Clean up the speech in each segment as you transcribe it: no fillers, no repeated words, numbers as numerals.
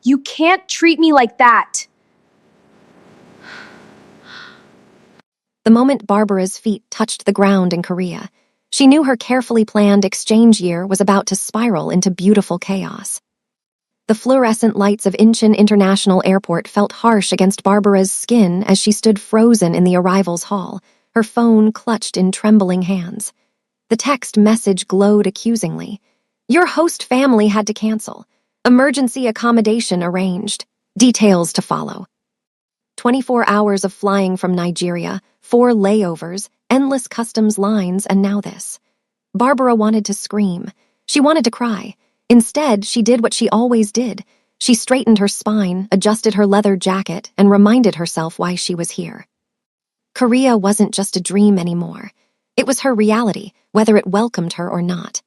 You can't treat me like that. The moment Barbara's feet touched the ground in Korea, she knew her carefully planned exchange year was about to spiral into beautiful chaos. The fluorescent lights of Incheon International Airport felt harsh against Barbara's skin as she stood frozen in the arrivals hall, her phone clutched in trembling hands. The text message glowed accusingly. Your host family had to cancel. Emergency accommodation arranged. Details to follow. 24 hours of flying from Nigeria, 4 layovers, endless customs lines, and now this. Barbara wanted to scream. She wanted to cry. Instead, she did what she always did. She straightened her spine, adjusted her leather jacket, and reminded herself why she was here. Korea wasn't just a dream anymore. It was her reality, whether it welcomed her or not.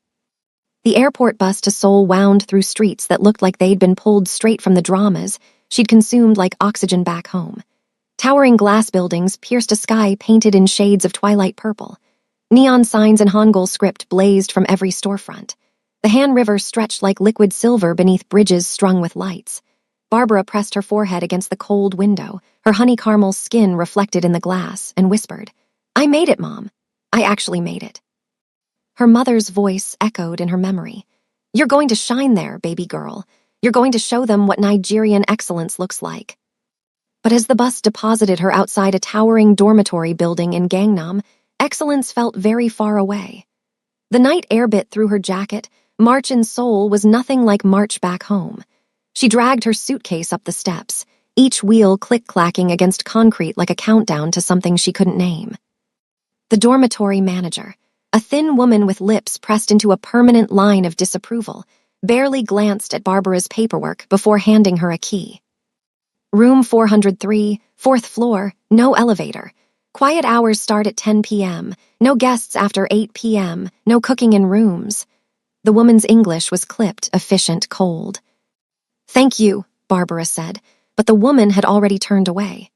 The airport bus to Seoul wound through streets that looked like they'd been pulled straight from the dramas she'd consumed like oxygen back home. Towering glass buildings pierced a sky painted in shades of twilight purple. Neon signs and Hangul script blazed from every storefront. The Han River stretched like liquid silver beneath bridges strung with lights. Barbara pressed her forehead against the cold window, her honey caramel skin reflected in the glass, and whispered, I made it, Mom. I actually made it. Her mother's voice echoed in her memory. You're going to shine there, baby girl. You're going to show them what Nigerian excellence looks like. But as the bus deposited her outside a towering dormitory building in Gangnam, excellence felt very far away. The night air bit through her jacket, March in Seoul was nothing like March back home. She dragged her suitcase up the steps, each wheel click-clacking against concrete like a countdown to something she couldn't name. The dormitory manager, a thin woman with lips pressed into a permanent line of disapproval, barely glanced at Barbara's paperwork before handing her a key. Room 403, 4th floor, no elevator. Quiet hours start at 10 p.m., no guests after 8 p.m., no cooking in rooms. The woman's English was clipped, efficient, cold. Thank you, Barbara said, but the woman had already turned away.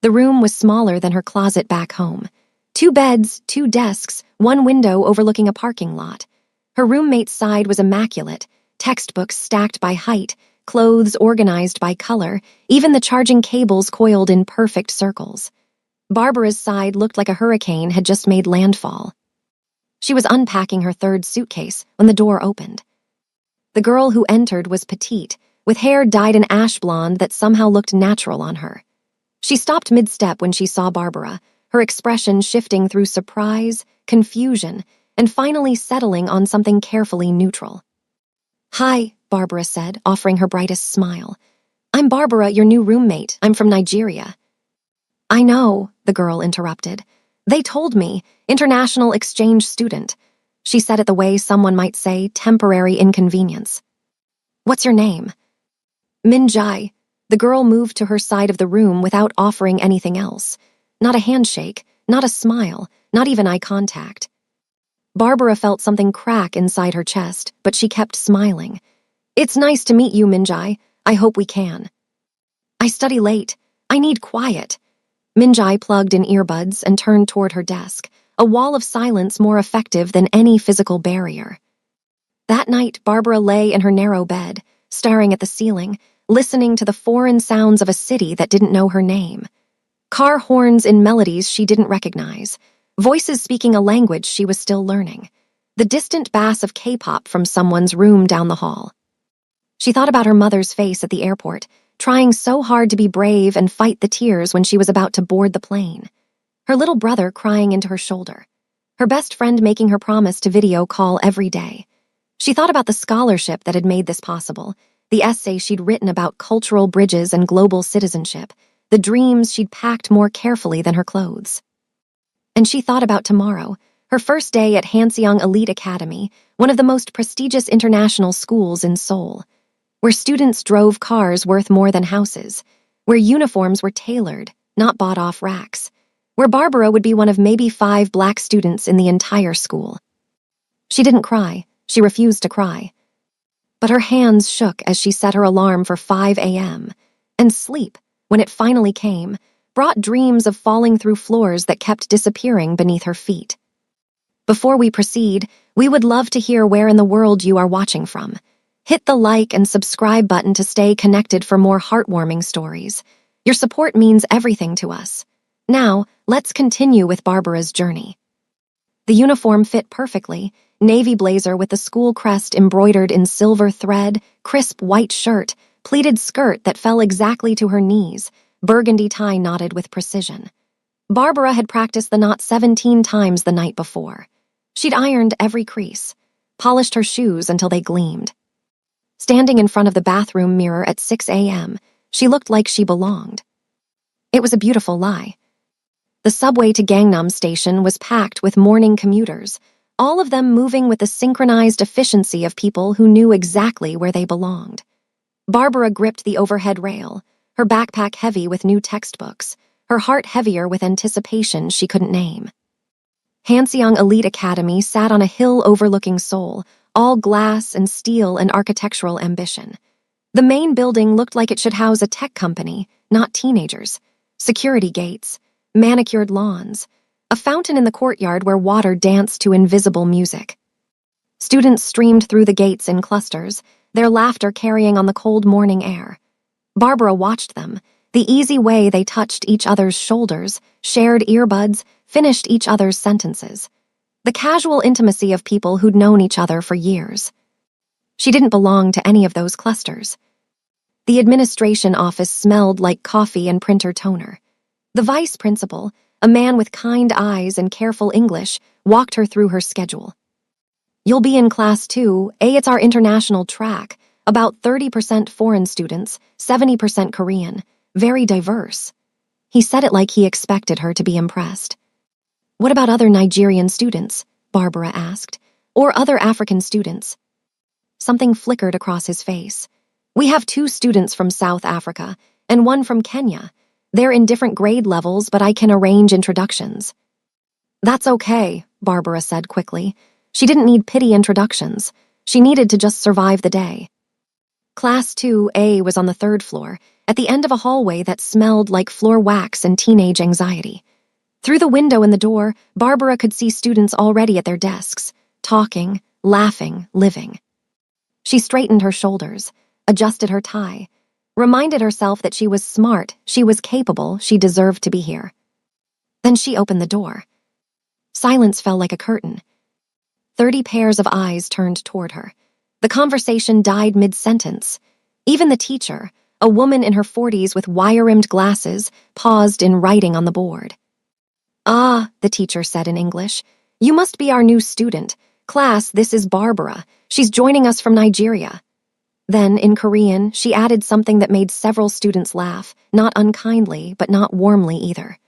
The room was smaller than her closet back home. 2 beds, 2 desks, 1 window overlooking a parking lot. Her roommate's side was immaculate, textbooks stacked by height, clothes organized by color, even the charging cables coiled in perfect circles. Barbara's side looked like a hurricane had just made landfall. She was unpacking her 3rd suitcase when the door opened. The girl who entered was petite, with hair dyed an ash blonde that somehow looked natural on her. She stopped mid-step when she saw Barbara, her expression shifting through surprise, confusion, and finally settling on something carefully neutral. Hi, Barbara said, offering her brightest smile. I'm Barbara, your new roommate. I'm from Nigeria. I know, the girl interrupted. They told me, international exchange student. She said it the way someone might say temporary inconvenience. What's your name? Minjai. The girl moved to her side of the room without offering anything else. Not a handshake, not a smile, not even eye contact. Barbara felt something crack inside her chest, but she kept smiling. It's nice to meet you, Minjai. I hope we can. I study late. I need quiet. Minjai plugged in earbuds and turned toward her desk, a wall of silence more effective than any physical barrier. That night, Barbara lay in her narrow bed, staring at the ceiling, listening to the foreign sounds of a city that didn't know her name. Car horns in melodies she didn't recognize, voices speaking a language she was still learning, the distant bass of K-pop from someone's room down the hall. She thought about her mother's face at the airport, trying so hard to be brave and fight the tears when she was about to board the plane. Her little brother crying into her shoulder. Her best friend making her promise to video call every day. She thought about the scholarship that had made this possible, the essay she'd written about cultural bridges and global citizenship, the dreams she'd packed more carefully than her clothes. And she thought about tomorrow, her first day at Hanseong Elite Academy, one of the most prestigious international schools in Seoul, where students drove cars worth more than houses, where uniforms were tailored, not bought off racks, where Barbara would be one of maybe 5 black students in the entire school. She didn't cry. She refused to cry. But her hands shook as she set her alarm for 5 a.m., and sleep, when it finally came, brought dreams of falling through floors that kept disappearing beneath her feet. Before we proceed, we would love to hear where in the world you are watching from. Hit the like and subscribe button to stay connected for more heartwarming stories. Your support means everything to us. Now, let's continue with Barbara's journey. The uniform fit perfectly: navy blazer with the school crest embroidered in silver thread, crisp white shirt, pleated skirt that fell exactly to her knees, burgundy tie knotted with precision. Barbara had practiced the knot 17 times the night before. She'd ironed every crease, polished her shoes until they gleamed. Standing in front of the bathroom mirror at 6 a.m., she looked like she belonged. It was a beautiful lie. The subway to Gangnam Station was packed with morning commuters, all of them moving with the synchronized efficiency of people who knew exactly where they belonged. Barbara gripped the overhead rail, her backpack heavy with new textbooks, her heart heavier with anticipation she couldn't name. Hanseong Elite Academy sat on a hill overlooking Seoul, all glass and steel and architectural ambition. The main building looked like it should house a tech company, not teenagers. Security gates, manicured lawns, a fountain in the courtyard where water danced to invisible music. Students streamed through the gates in clusters, their laughter carrying on the cold morning air. Barbara watched them, the easy way they touched each other's shoulders, shared earbuds, finished each other's sentences. The casual intimacy of people who'd known each other for years. She didn't belong to any of those clusters. The administration office smelled like coffee and printer toner. The vice principal, a man with kind eyes and careful English, walked her through her schedule. You'll be in class 2A. It's our international track, about 30% foreign students, 70% Korean, very diverse. He said it like he expected her to be impressed. What about other Nigerian students? Barbara asked. Or other African students? Something flickered across his face. We have 2 students from South Africa and 1 from Kenya. They're in different grade levels, but I can arrange introductions. That's okay, Barbara said quickly. She didn't need pity introductions. She needed to just survive the day. Class 2A was on the 3rd floor, at the end of a hallway that smelled like floor wax and teenage anxiety. Through the window in the door, Barbara could see students already at their desks, talking, laughing, living. She straightened her shoulders, adjusted her tie, reminded herself that she was smart, she was capable, she deserved to be here. Then she opened the door. Silence fell like a curtain. 30 pairs of eyes turned toward her. The conversation died mid-sentence. Even the teacher, a woman in her 40s with wire-rimmed glasses, paused in writing on the board. Ah, the teacher said in English, you must be our new student. Class, this is Barbara. She's joining us from Nigeria. Then, in Korean, she added something that made several students laugh, not unkindly, but not warmly either.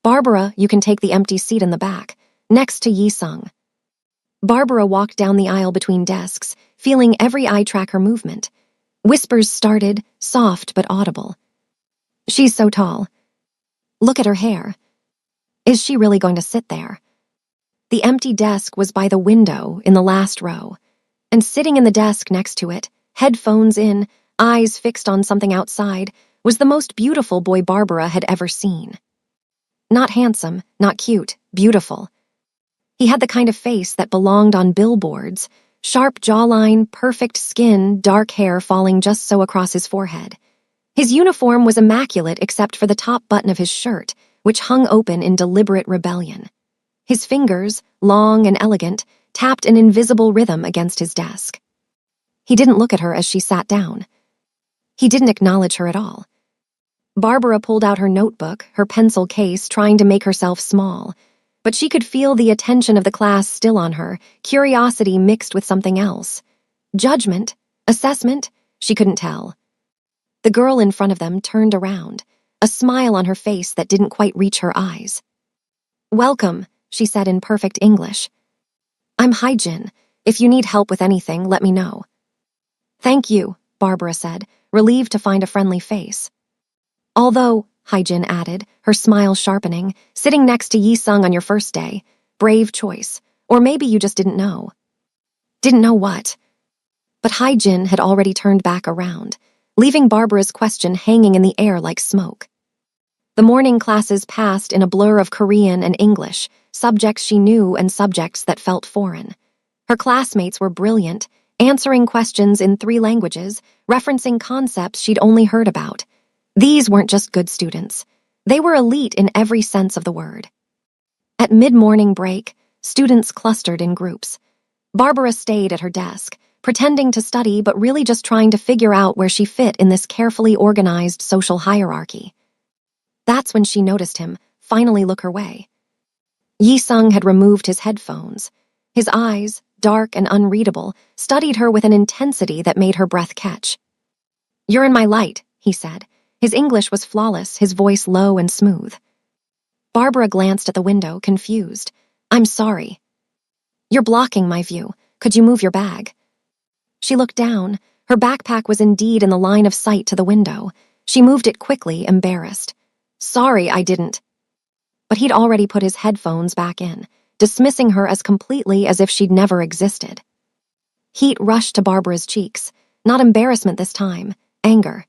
Barbara, you can take the empty seat in the back, next to Yi-sung. Barbara walked down the aisle between desks, feeling every eye track her movement. Whispers started, soft but audible. She's so tall. Look at her hair. Is she really going to sit there? The empty desk was by the window in the last row, and sitting in the desk next to it, headphones in, eyes fixed on something outside, was the most beautiful boy Barbara had ever seen. Not handsome, not cute, beautiful. He had the kind of face that belonged on billboards, sharp jawline, perfect skin, dark hair falling just so across his forehead. His uniform was immaculate except for the top button of his shirt, which hung open in deliberate rebellion. His fingers, long and elegant, tapped an invisible rhythm against his desk. He didn't look at her as she sat down. He didn't acknowledge her at all. Barbara pulled out her notebook, her pencil case, trying to make herself small. But she could feel the attention of the class still on her, curiosity mixed with something else. Judgment? Assessment? She couldn't tell. The girl in front of them turned around, a smile on her face that didn't quite reach her eyes. Welcome, she said in perfect English. I'm Hyjin. If you need help with anything, let me know. Thank you, Barbara said, relieved to find a friendly face. Although, Hyjin added, her smile sharpening, sitting next to Yi-sung on your first day. Brave choice. Or maybe you just didn't know. Didn't know what? But Hyjin had already turned back around, leaving Barbara's question hanging in the air like smoke. The morning classes passed in a blur of Korean and English, subjects she knew and subjects that felt foreign. Her classmates were brilliant, answering questions in 3 languages, referencing concepts she'd only heard about. These weren't just good students. They were elite in every sense of the word. At mid-morning break, students clustered in groups. Barbara stayed at her desk, pretending to study but really just trying to figure out where she fit in this carefully organized social hierarchy. That's when she noticed him finally look her way. Yi-sung had removed his headphones. His eyes, dark and unreadable, studied her with an intensity that made her breath catch. "You're in my light," he said. His English was flawless, his voice low and smooth. Barbara glanced at the window, confused. "I'm sorry." "You're blocking my view. Could you move your bag?" She looked down. Her backpack was indeed in the line of sight to the window. She moved it quickly, embarrassed. "Sorry, I didn't." But he'd already put his headphones back in, dismissing her as completely as if she'd never existed. Heat rushed to Barbara's cheeks. Not embarrassment this time, anger.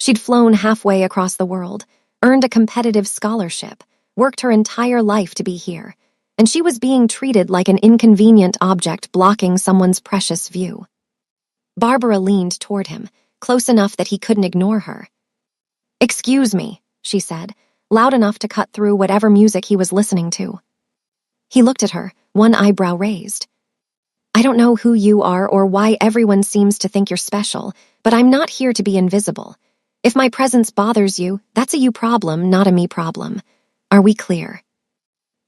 She'd flown halfway across the world, earned a competitive scholarship, worked her entire life to be here, and she was being treated like an inconvenient object blocking someone's precious view. Barbara leaned toward him, close enough that he couldn't ignore her. "Excuse me," she said, loud enough to cut through whatever music he was listening to. He looked at her, one eyebrow raised. "I don't know who you are or why everyone seems to think you're special, but I'm not here to be invisible. If my presence bothers you, that's a you problem, not a me problem. Are we clear?"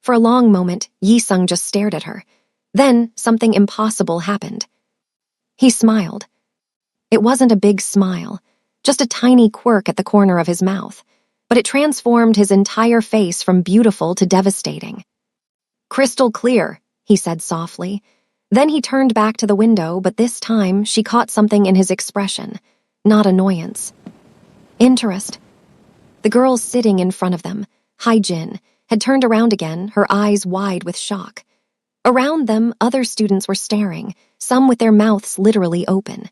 For a long moment, Yi-sung just stared at her. Then, something impossible happened. He smiled. It wasn't a big smile, just a tiny quirk at the corner of his mouth, but it transformed his entire face from beautiful to devastating. "Crystal clear," he said softly. Then he turned back to the window, but this time she caught something in his expression, not annoyance. Interest. The girl sitting in front of them, Hae-jin, had turned around again, her eyes wide with shock. Around them, other students were staring, some with their mouths literally open.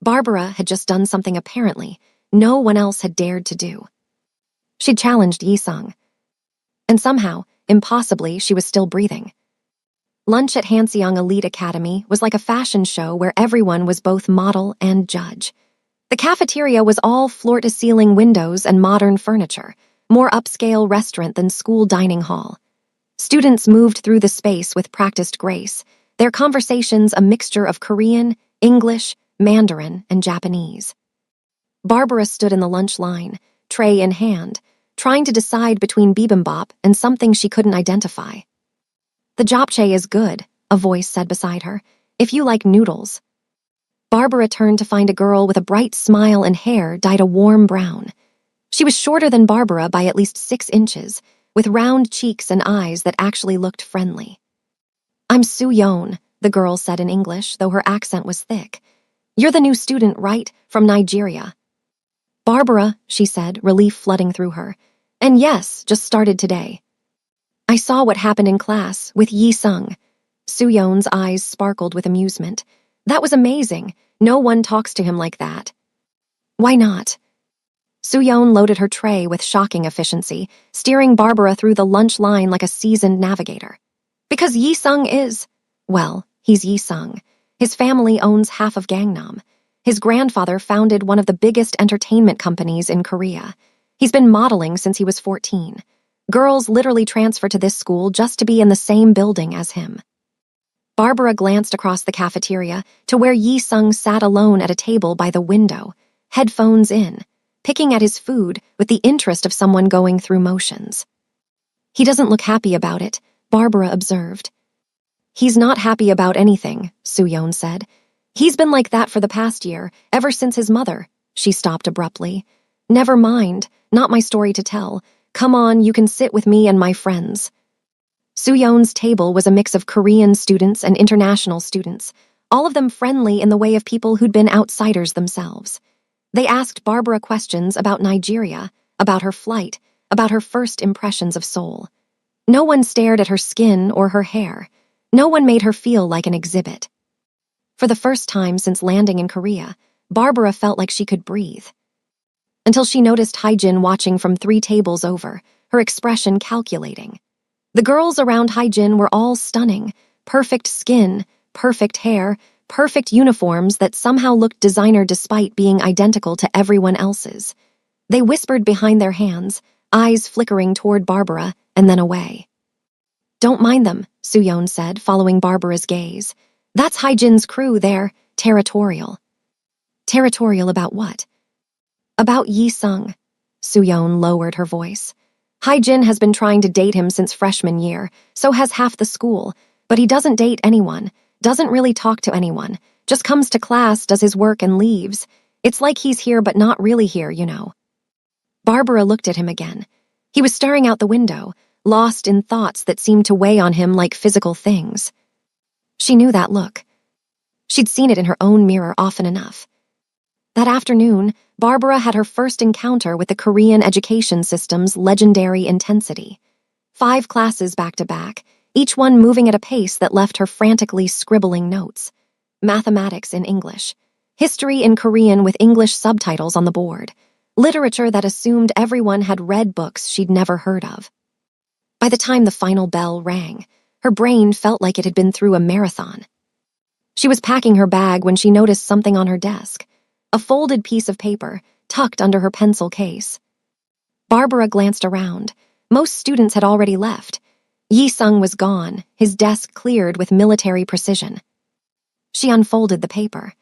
Barbara had just done something apparently no one else had dared to do. She'd challenged Yi-sung. And somehow, impossibly, she was still breathing. Lunch at Hanseong Elite Academy was like a fashion show where everyone was both model and judge. The cafeteria was all floor-to-ceiling windows and modern furniture, more upscale restaurant than school dining hall. Students moved through the space with practiced grace, their conversations a mixture of Korean, English, Mandarin, and Japanese. Barbara stood in the lunch line, tray in hand, trying to decide between bibimbap and something she couldn't identify. "The japchae is good," a voice said beside her, "if you like noodles." Barbara turned to find a girl with a bright smile and hair dyed a warm brown. She was shorter than Barbara by at least 6 inches, with round cheeks and eyes that actually looked friendly. "I'm Soo-yeon," the girl said in English, though her accent was thick. "You're the new student, right? From Nigeria." "Barbara," she said, relief flooding through her. "And yes, just started today." "I saw what happened in class with Yi-sung." Soo-yeon's eyes sparkled with amusement. "That was amazing. No one talks to him like that." "Why not?" Soo-yeon loaded her tray with shocking efficiency, steering Barbara through the lunch line like a seasoned navigator. "Because Yi-sung is... well, he's Yi-sung. His family owns half of Gangnam. His grandfather founded one of the biggest entertainment companies in Korea. He's been modeling since he was 14. Girls literally transfer to this school just to be in the same building as him." Barbara glanced across the cafeteria to where Yi-sung sat alone at a table by the window, headphones in, picking at his food with the interest of someone going through motions. "He doesn't look happy about it," Barbara observed. "He's not happy about anything," Soo-yeon said. "He's been like that for the past year, ever since his mother." She stopped abruptly. "Never mind, not my story to tell. Come on, you can sit with me and my friends." Soo-yeon's table was a mix of Korean students and international students, all of them friendly in the way of people who'd been outsiders themselves. They asked Barbara questions about Nigeria, about her flight, about her first impressions of Seoul. No one stared at her skin or her hair. No one made her feel like an exhibit. For the first time since landing in Korea, Barbara felt like she could breathe. Until she noticed Hae-jin watching from 3 tables over, her expression calculating. The girls around Hae-jin were all stunning, perfect skin, perfect hair, perfect uniforms that somehow looked designer despite being identical to everyone else's. They whispered behind their hands, eyes flickering toward Barbara and then away. "Don't mind them," Suyeon said, following Barbara's gaze. "That's Haijin's crew. They're territorial." Territorial about what? About Yi-sung. Suyeon lowered her voice. Haijin has been trying to date him since freshman year, so has half the school, but he doesn't date anyone, doesn't really talk to anyone, just comes to class, does his work, and leaves. It's like he's here but not really here, you know. Barbara looked at him again. He was staring out the window, lost in thoughts that seemed to weigh on him like physical things. She knew that look. She'd seen it in her own mirror often enough. That afternoon, Barbara had her first encounter with the Korean education system's legendary intensity. 5 classes back-to-back, each one moving at a pace that left her frantically scribbling notes. Mathematics in English. History in Korean with English subtitles on the board. Literature that assumed everyone had read books she'd never heard of. By the time the final bell rang, her brain felt like it had been through a marathon. She was packing her bag when she noticed something on her desk. A folded piece of paper, tucked under her pencil case. Barbara glanced around. Most students had already left. Yi-sung was gone, his desk cleared with military precision. She unfolded the paper.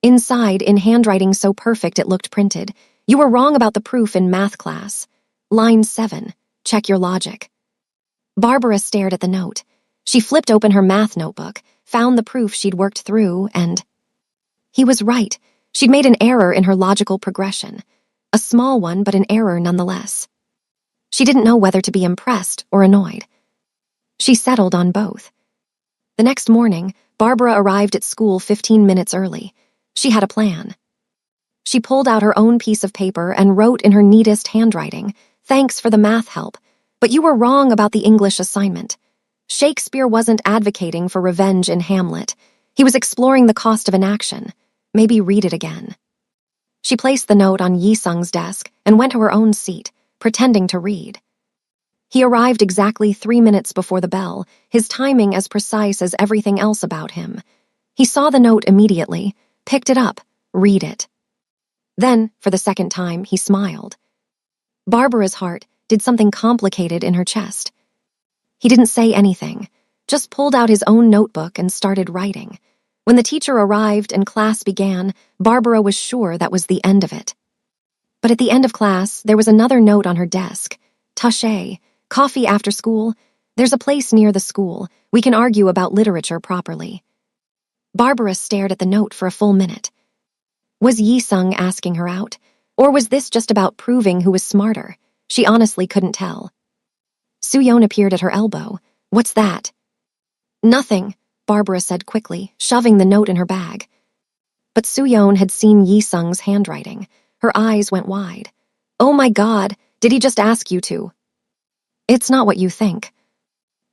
Inside, in handwriting so perfect it looked printed, "You were wrong about the proof in math class. Line 7, check your logic." Barbara stared at the note. She flipped open her math notebook, found the proof she'd worked through, and... He was right. She'd made an error in her logical progression. A small one, but an error nonetheless. She didn't know whether to be impressed or annoyed. She settled on both. The next morning, Barbara arrived at school 15 minutes early. She had a plan. She pulled out her own piece of paper and wrote in her neatest handwriting, "Thanks for the math help, but you were wrong about the English assignment. Shakespeare wasn't advocating for revenge in Hamlet. He was exploring the cost of inaction. Maybe read it again." She placed the note on Yi-sung's desk and went to her own seat, pretending to read. He arrived exactly 3 minutes before the bell, his timing as precise as everything else about him. He saw the note immediately, picked it up, read it. Then, for the second time, he smiled. Barbara's heart did something complicated in her chest. He didn't say anything, just pulled out his own notebook and started writing. When the teacher arrived and class began, Barbara was sure that was the end of it. But at the end of class, there was another note on her desk. "Tache, coffee after school. There's a place near the school. We can argue about literature properly." Barbara stared at the note for a full minute. Was Yi-sung asking her out? Or was this just about proving who was smarter? She honestly couldn't tell. Suyeon appeared at her elbow. "What's that?" "Nothing," Barbara said quickly, shoving the note in her bag. But Suyeon had seen Yi-sung's handwriting. Her eyes went wide. "Oh my God, did he just ask you to?" "It's not what you think."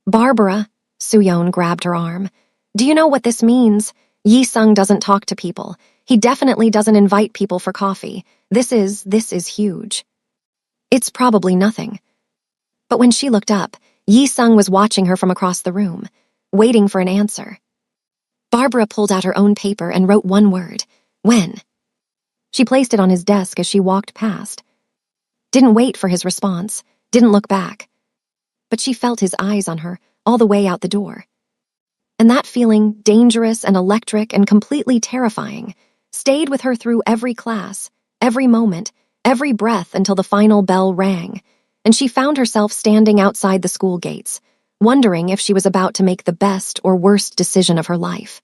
"Barbara," Suyeon grabbed her arm. "Do you know what this means? Yi-sung doesn't talk to people. He definitely doesn't invite people for coffee. This is huge." "It's probably nothing." But when she looked up, Yi-sung was watching her from across the room, waiting for an answer. Barbara pulled out her own paper and wrote one word: "When?" She placed it on his desk as she walked past. Didn't wait for his response, didn't look back. But she felt his eyes on her all the way out the door. And that feeling, dangerous and electric and completely terrifying, stayed with her through every class, every moment, every breath until the final bell rang, and she found herself standing outside the school gates, wondering if she was about to make the best or worst decision of her life.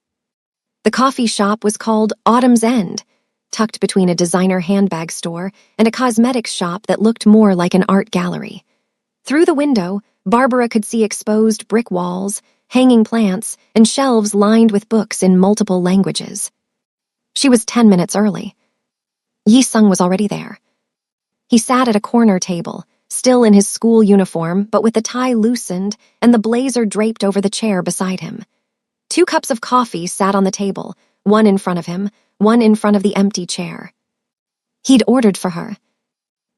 The coffee shop was called Autumn's End, tucked between a designer handbag store and a cosmetics shop that looked more like an art gallery. Through the window, Barbara could see exposed brick walls, hanging plants, and shelves lined with books in multiple languages. She was 10 minutes early. Yi-sung was already there. He sat at a corner table, still in his school uniform but with the tie loosened and the blazer draped over the chair beside him. 2 cups of coffee sat on the table, one in front of him, one in front of the empty chair. He'd ordered for her.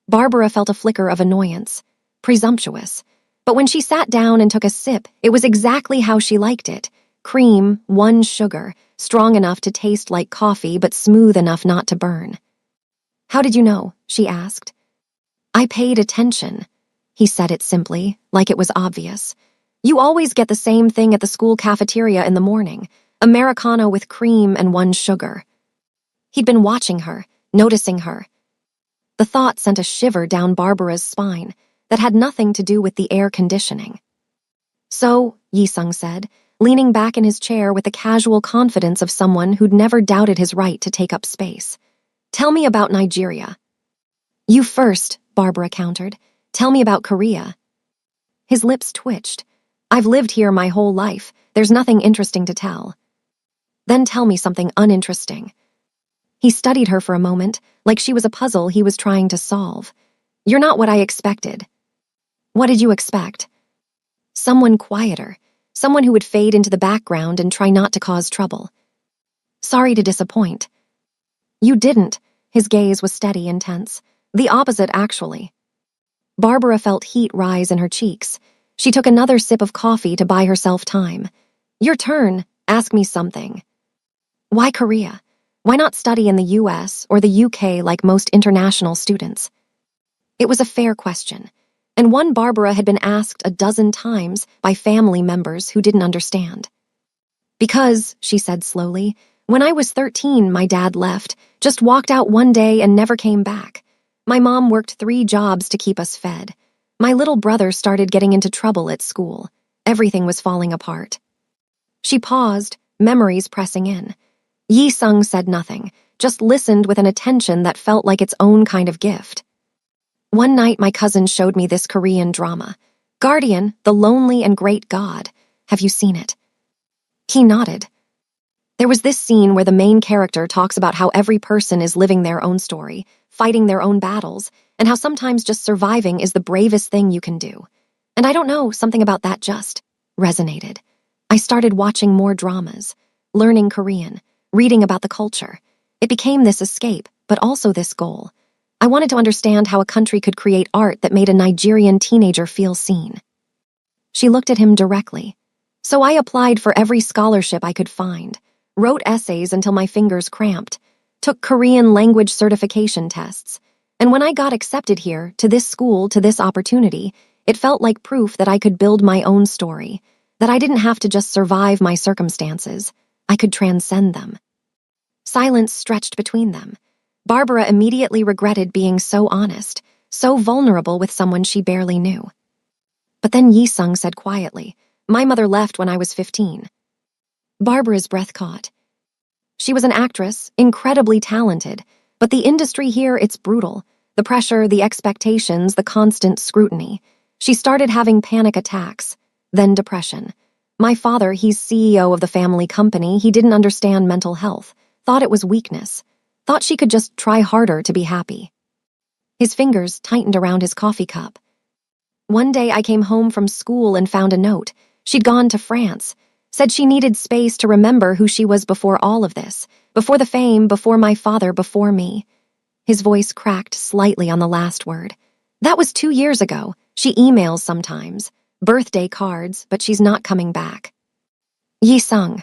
Barbara felt a flicker of annoyance, presumptuous, but when she sat down and took a sip, it was exactly how she liked it: cream, 1 sugar, strong enough to taste like coffee but smooth enough not to burn. "How did you know?" she asked. "I paid attention." He said it simply, like it was obvious. "You always get the same thing at the school cafeteria in the morning, Americano with cream and 1 sugar." He'd been watching her, noticing her. The thought sent a shiver down Barbara's spine that had nothing to do with the air conditioning. "So," Yi-sung said, leaning back in his chair with the casual confidence of someone who'd never doubted his right to take up space. "Tell me about Nigeria." "You first," Barbara countered. "Tell me about Korea." His lips twitched. "I've lived here my whole life. There's nothing interesting to tell." "Then tell me something uninteresting." He studied her for a moment, like she was a puzzle he was trying to solve. "You're not what I expected." "What did you expect?" "Someone quieter. Someone who would fade into the background and try not to cause trouble." "Sorry to disappoint." "You didn't." His gaze was steady and tense. "The opposite, actually." Barbara felt heat rise in her cheeks. She took another sip of coffee to buy herself time. "Your turn. Ask me something." "Why Korea? Why not study in the US or the UK like most international students?" It was a fair question, and one Barbara had been asked a dozen times by family members who didn't understand. "Because," she said slowly, "when I was 13, my dad left, just walked out one day and never came back. My mom worked 3 jobs to keep us fed. My little brother started getting into trouble at school. Everything was falling apart." She paused, memories pressing in. Yi-sung said nothing, just listened with an attention that felt like its own kind of gift. "One night my cousin showed me this Korean drama, Guardian, the Lonely and Great God. Have you seen it?" He nodded. There was this scene where the main character talks about how every person is living their own story, fighting their own battles, and how sometimes just surviving is the bravest thing you can do. And I don't know, something about that just resonated. I started watching more dramas, learning Korean, reading about the culture. It became this escape, but also this goal. I wanted to understand how a country could create art that made a Nigerian teenager feel seen. She looked at him directly. "So I applied for every scholarship I could find, wrote essays until my fingers cramped, took Korean language certification tests, and when I got accepted here, to this school, to this opportunity, it felt like proof that I could build my own story, that I didn't have to just survive my circumstances, I could transcend them." Silence stretched between them. Barbara immediately regretted being so honest, so vulnerable with someone she barely knew. But then Yi-sung said quietly, "My mother left when I was 15. Barbara's breath caught. She was an actress, incredibly talented, but the industry here, it's brutal. The pressure, the expectations, the constant scrutiny. She started having panic attacks, then depression. My father, he's CEO of the family company, he didn't understand mental health, thought it was weakness, thought she could just try harder to be happy." His fingers tightened around his coffee cup. "One day I came home from school and found a note. She'd gone to France. Said she needed space to remember who she was before all of this, before the fame, before my father, before me." His voice cracked slightly on the last word. "That was 2 years ago. She emails sometimes. Birthday cards, but she's not coming back." Yi-sung.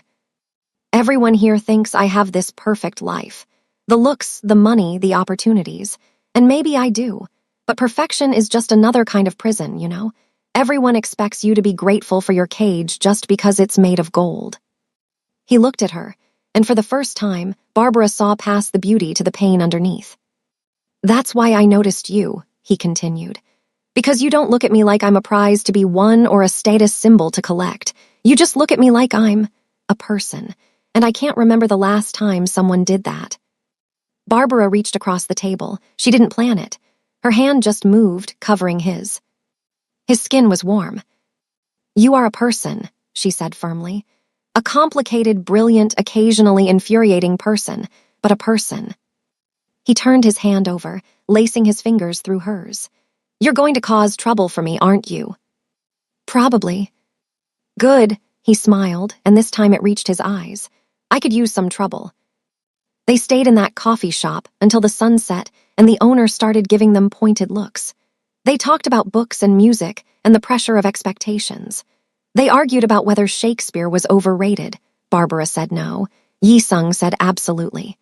"Everyone here thinks I have this perfect life. The looks, the money, the opportunities. And maybe I do. But perfection is just another kind of prison, you know? Everyone expects you to be grateful for your cage just because it's made of gold." He looked at her, and for the first time, Barbara saw past the beauty to the pain underneath. "That's why I noticed you," he continued. "Because you don't look at me like I'm a prize to be won or a status symbol to collect. You just look at me like I'm a person, and I can't remember the last time someone did that." Barbara reached across the table. She didn't plan it. Her hand just moved, covering his. His skin was warm. "You are a person," she said firmly. "A complicated, brilliant, occasionally infuriating person, but a person." He turned his hand over, lacing his fingers through hers. "You're going to cause trouble for me, aren't you?" "Probably." "Good," he smiled, and this time it reached his eyes. "I could use some trouble." They stayed in that coffee shop until the sun set and the owner started giving them pointed looks. They talked about books and music and the pressure of expectations. They argued about whether Shakespeare was overrated. Barbara said no. Yi-sung said absolutely.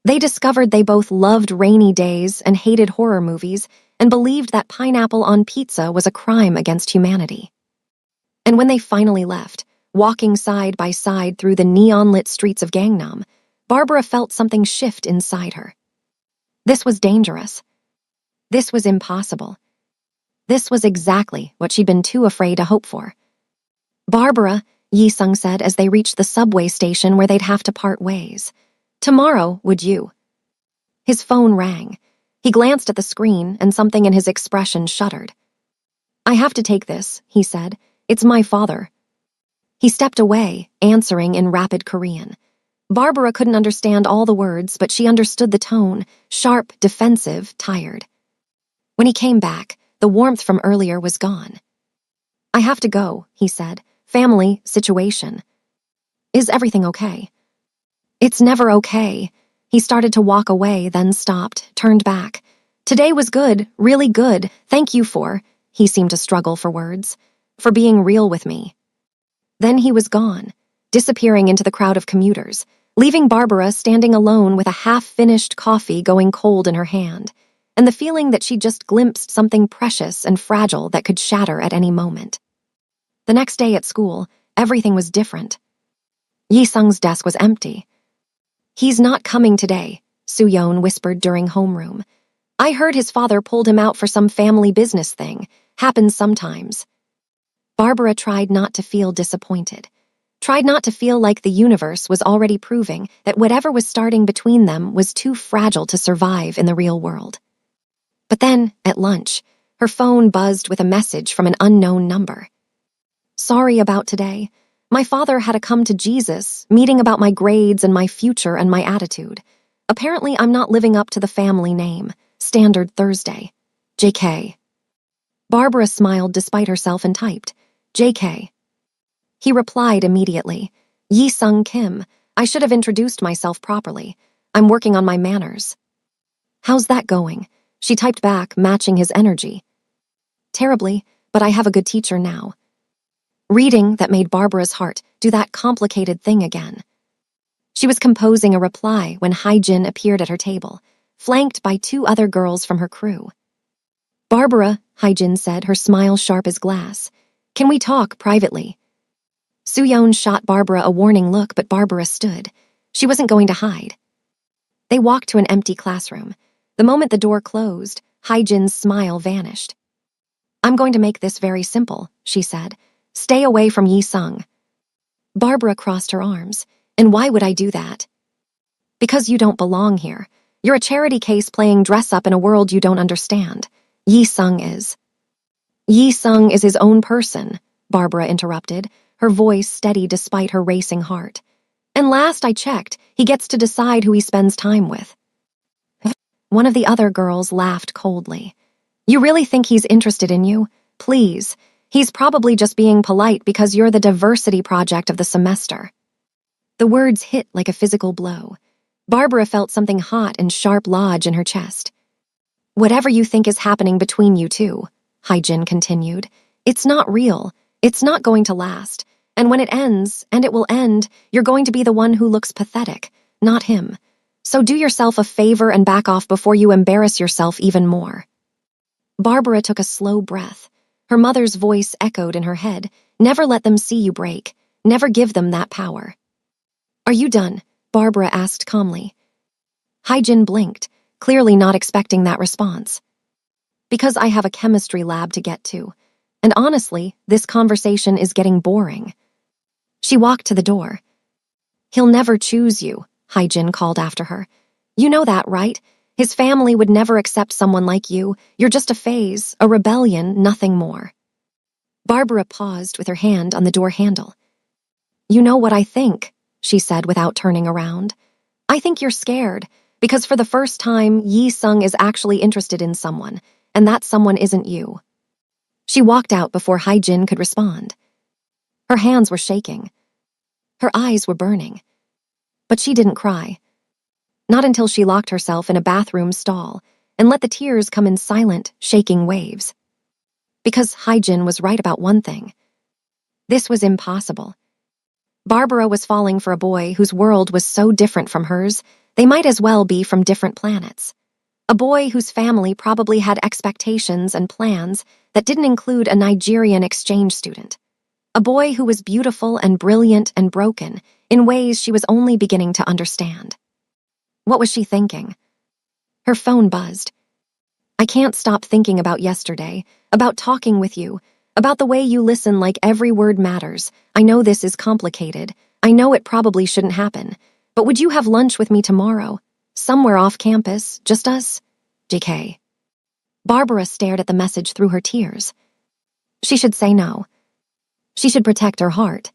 They discovered they both loved rainy days and hated horror movies and believed that pineapple on pizza was a crime against humanity. And when they finally left, walking side by side through the neon-lit streets of Gangnam, Barbara felt something shift inside her. This was dangerous. This was impossible. This was exactly what she'd been too afraid to hope for. Barbara, Yi-sung said as they reached the subway station where they'd have to part ways. Tomorrow, would you? His phone rang. He glanced at the screen and something in his expression shuddered. I have to take this, he said. It's my father. He stepped away, answering in rapid Korean. Barbara couldn't understand all the words, but she understood the tone, sharp, defensive, tired. When he came back, the warmth from earlier was gone. I have to go, he said. Family, situation. Is everything okay? It's never okay. He started to walk away, then stopped, turned back. Today was good, really good. Thank you for, he seemed to struggle for words, for being real with me. Then he was gone, disappearing into the crowd of commuters, leaving Barbara standing alone with a half-finished coffee going cold in her hand, and the feeling that she'd just glimpsed something precious and fragile that could shatter at any moment. The next day at school, everything was different. Yi-sung's desk was empty. He's not coming today, Soo-yeon whispered during homeroom. I heard his father pulled him out for some family business thing. Happens sometimes. Barbara tried not to feel disappointed. Tried not to feel like the universe was already proving that whatever was starting between them was too fragile to survive in the real world. But then, at lunch, her phone buzzed with a message from an unknown number. Sorry about today. My father had a come to Jesus, meeting about my grades and my future and my attitude. Apparently I'm not living up to the family name. Standard Thursday. JK. Barbara smiled despite herself and typed, JK. He replied immediately, Yi-sung Kim, I should have introduced myself properly. I'm working on my manners. How's that going? She typed back, matching his energy. Terribly, but I have a good teacher now. Reading that made Barbara's heart do that complicated thing again. She was composing a reply when Hae-jin appeared at her table, flanked by two other girls from her crew. Barbara, Hae-jin said, her smile sharp as glass. Can we talk privately? Soo-yeon shot Barbara a warning look, but Barbara stood. She wasn't going to hide. They walked to an empty classroom. The moment the door closed, Hae-jin's smile vanished. I'm going to make this very simple, she said. Stay away from Yi-sung. Barbara crossed her arms. And why would I do that? Because you don't belong here. You're a charity case playing dress-up in a world you don't understand. Yi-sung is. Yi-sung is his own person, Barbara interrupted, her voice steady despite her racing heart. And last I checked, he gets to decide who he spends time with. One of the other girls laughed coldly. You really think he's interested in you? Please. He's probably just being polite because you're the diversity project of the semester. The words hit like a physical blow. Barbara felt something hot and sharp lodge in her chest. Whatever you think is happening between you two, Hae-jin continued, it's not real. It's not going to last. And when it ends, and it will end, you're going to be the one who looks pathetic, not him. So do yourself a favor and back off before you embarrass yourself even more. Barbara took a slow breath. Her mother's voice echoed in her head. Never let them see you break. Never give them that power. Are you done? Barbara asked calmly. Hae-jin blinked, clearly not expecting that response. Because I have a chemistry lab to get to. And honestly, this conversation is getting boring. She walked to the door. He'll never choose you, Hae-jin called after her. You know that, right? His family would never accept someone like you. You're just a phase, a rebellion, nothing more. Barbara paused with her hand on the door handle. You know what I think, she said without turning around. I think you're scared, because for the first time, Yi-sung is actually interested in someone, and that someone isn't you. She walked out before Hae-jin could respond. Her hands were shaking. Her eyes were burning. But she didn't cry. Not until she locked herself in a bathroom stall and let the tears come in silent, shaking waves. Because Hae-jin was right about one thing. This was impossible. Barbara was falling for a boy whose world was so different from hers, they might as well be from different planets. A boy whose family probably had expectations and plans that didn't include a Nigerian exchange student. A boy who was beautiful and brilliant and broken in ways she was only beginning to understand. What was she thinking? Her phone buzzed. I can't stop thinking about yesterday, about talking with you, about the way you listen like every word matters. I know this is complicated. I know it probably shouldn't happen. But would you have lunch with me tomorrow? Somewhere off campus, just us? JK. Barbara stared at the message through her tears. She should say no. She should protect her heart.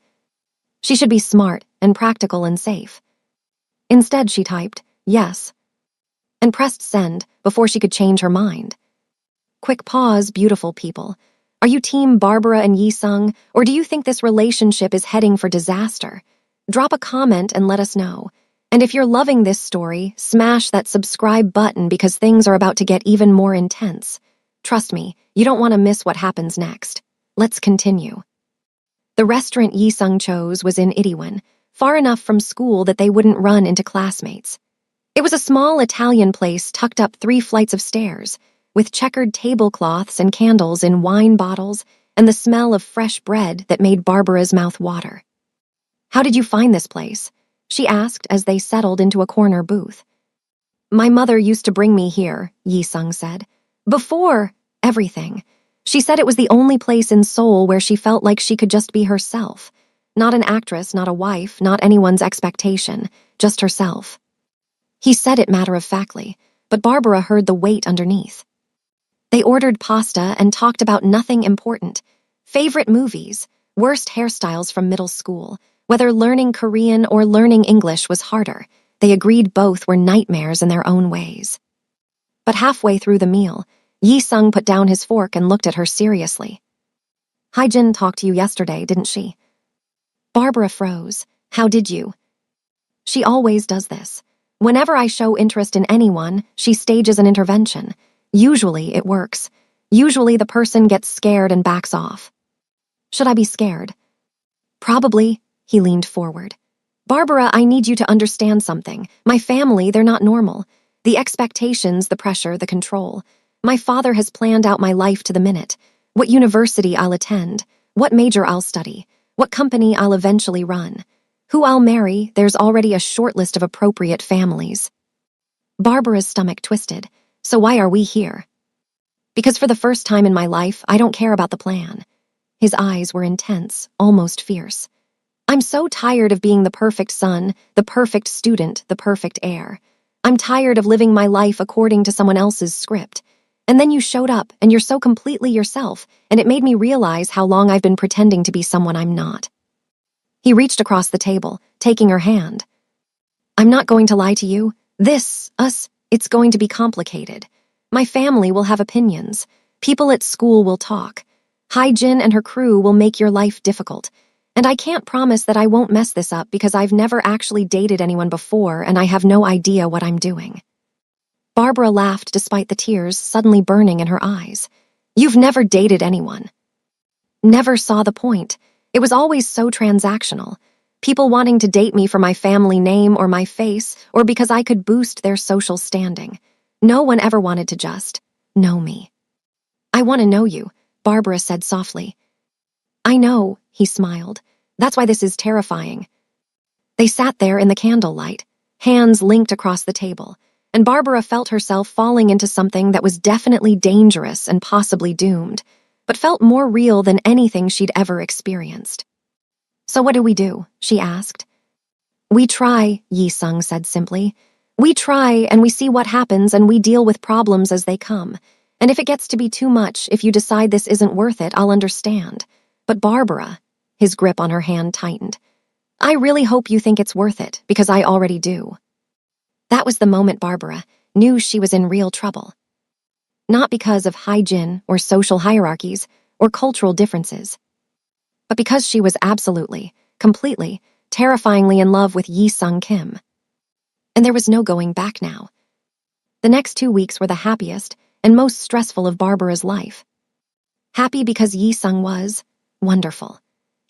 She should be smart and practical and safe. Instead, she typed, yes, and pressed send before she could change her mind. Quick pause, beautiful people. Are you team Barbara and Yi-sung, or do you think this relationship is heading for disaster? Drop a comment and let us know. And if you're loving this story, smash that subscribe button because things are about to get even more intense. Trust me, you don't want to miss what happens next. Let's continue. The restaurant Yi-sung chose was in Itaewon, far enough from school that they wouldn't run into classmates. It was a small Italian place tucked up 3 flights of stairs, with checkered tablecloths and candles in wine bottles and the smell of fresh bread that made Barbara's mouth water. How did you find this place? She asked as they settled into a corner booth. My mother used to bring me here, Yi-sung said. Before everything. She said it was the only place in Seoul where she felt like she could just be herself. Not an actress, not a wife, not anyone's expectation, just herself. He said it matter-of-factly, but Barbara heard the weight underneath. They ordered pasta and talked about nothing important. Favorite movies, worst hairstyles from middle school, whether learning Korean or learning English was harder. They agreed both were nightmares in their own ways. But halfway through the meal, Yi-sung put down his fork and looked at her seriously. Haijin talked to you yesterday, didn't she? Barbara froze. How did you? She always does this. Whenever I show interest in anyone, she stages an intervention. Usually it works. Usually the person gets scared and backs off. Should I be scared? Probably, he leaned forward. Barbara, I need you to understand something. My family, they're not normal. The expectations, the pressure, the control. My father has planned out my life to the minute. What university I'll attend, what major I'll study, what company I'll eventually run. Who I'll marry, there's already a short list of appropriate families. Barbara's stomach twisted. So why are we here? Because for the first time in my life, I don't care about the plan. His eyes were intense, almost fierce. I'm so tired of being the perfect son, the perfect student, the perfect heir. I'm tired of living my life according to someone else's script. And then you showed up, and you're so completely yourself, and it made me realize how long I've been pretending to be someone I'm not. He reached across the table, taking her hand. I'm not going to lie to you. It's going to be complicated. My family will have opinions. People at school will talk. Haijin and her crew will make your life difficult. And I can't promise that I won't mess this up because I've never actually dated anyone before and I have no idea what I'm doing. Barbara laughed despite the tears suddenly burning in her eyes. You've never dated anyone. Never saw the point. It was always so transactional. People wanting to date me for my family name or my face or because I could boost their social standing. No one ever wanted to just know me. I want to know you, Barbara said softly. I know, he smiled. That's why this is terrifying. They sat there in the candlelight, hands linked across the table, and Barbara felt herself falling into something that was definitely dangerous and possibly doomed, but felt more real than anything she'd ever experienced. So what do? She asked. We try, Yi-sung said simply. We try and we see what happens and we deal with problems as they come. And if it gets to be too much, if you decide this isn't worth it, I'll understand. But Barbara, his grip on her hand tightened. I really hope you think it's worth it, because I already do. That was the moment Barbara knew she was in real trouble. Not because of hygiene or social hierarchies or cultural differences, but because she was absolutely, completely, terrifyingly in love with Yi-sung Kim. And there was no going back now. The next 2 weeks were the happiest and most stressful of Barbara's life. Happy because Yi-sung was wonderful.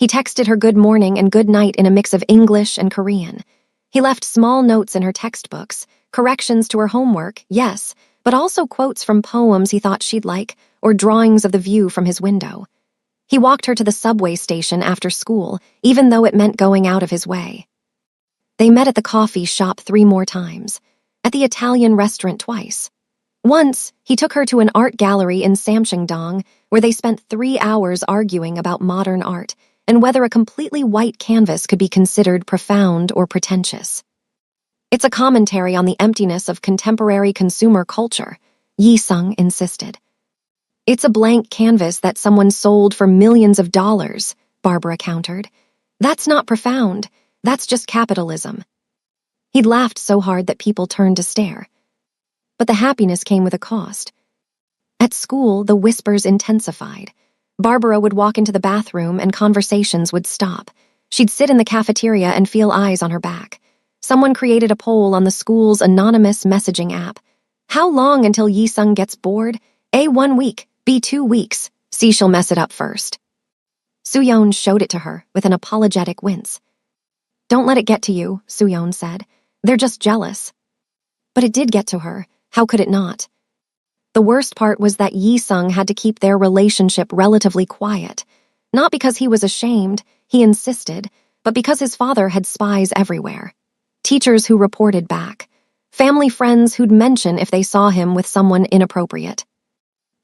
He texted her good morning and good night in a mix of English and Korean. He left small notes in her textbooks, corrections to her homework, yes, but also quotes from poems he thought she'd like, or drawings of the view from his window. He walked her to the subway station after school, even though it meant going out of his way. They met at the coffee shop 3 more times, at the Italian restaurant twice. Once, he took her to an art gallery in Samcheong-dong, where they spent 3 hours arguing about modern art and whether a completely white canvas could be considered profound or pretentious. It's a commentary on the emptiness of contemporary consumer culture, Yi-sung insisted. It's a blank canvas that someone sold for millions of dollars, Barbara countered. That's not profound. That's just capitalism. He'd laughed so hard that people turned to stare. But the happiness came with a cost. At school, the whispers intensified. Barbara would walk into the bathroom and conversations would stop. She'd sit in the cafeteria and feel eyes on her back. Someone created a poll on the school's anonymous messaging app. How long until Yi-sung gets bored? A, 1 week. B, 2 weeks. C, she'll mess it up first. Soo-yeon showed it to her with an apologetic wince. Don't let it get to you, Soo-yeon said. They're just jealous. But it did get to her. How could it not? The worst part was that Yi-sung had to keep their relationship relatively quiet. Not because he was ashamed, he insisted, but because his father had spies everywhere. Teachers who reported back. Family friends who'd mention if they saw him with someone inappropriate.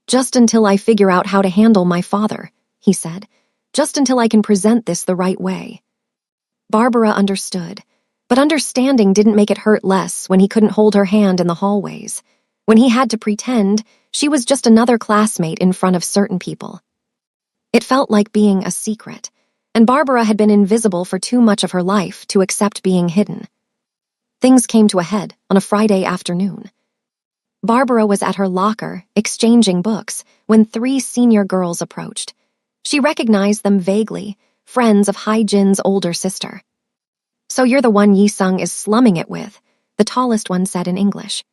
Just until I figure out how to handle my father, he said. Just until I can present this the right way. Barbara understood, but understanding didn't make it hurt less when he couldn't hold her hand in the hallways. When he had to pretend, she was just another classmate in front of certain people. It felt like being a secret, and Barbara had been invisible for too much of her life to accept being hidden. Things came to a head on a Friday afternoon. Barbara was at her locker, exchanging books, when 3 senior girls approached. She recognized them vaguely, friends of Hai-jin's older sister. So you're the one Yi-sung is slumming it with, the tallest one said in English.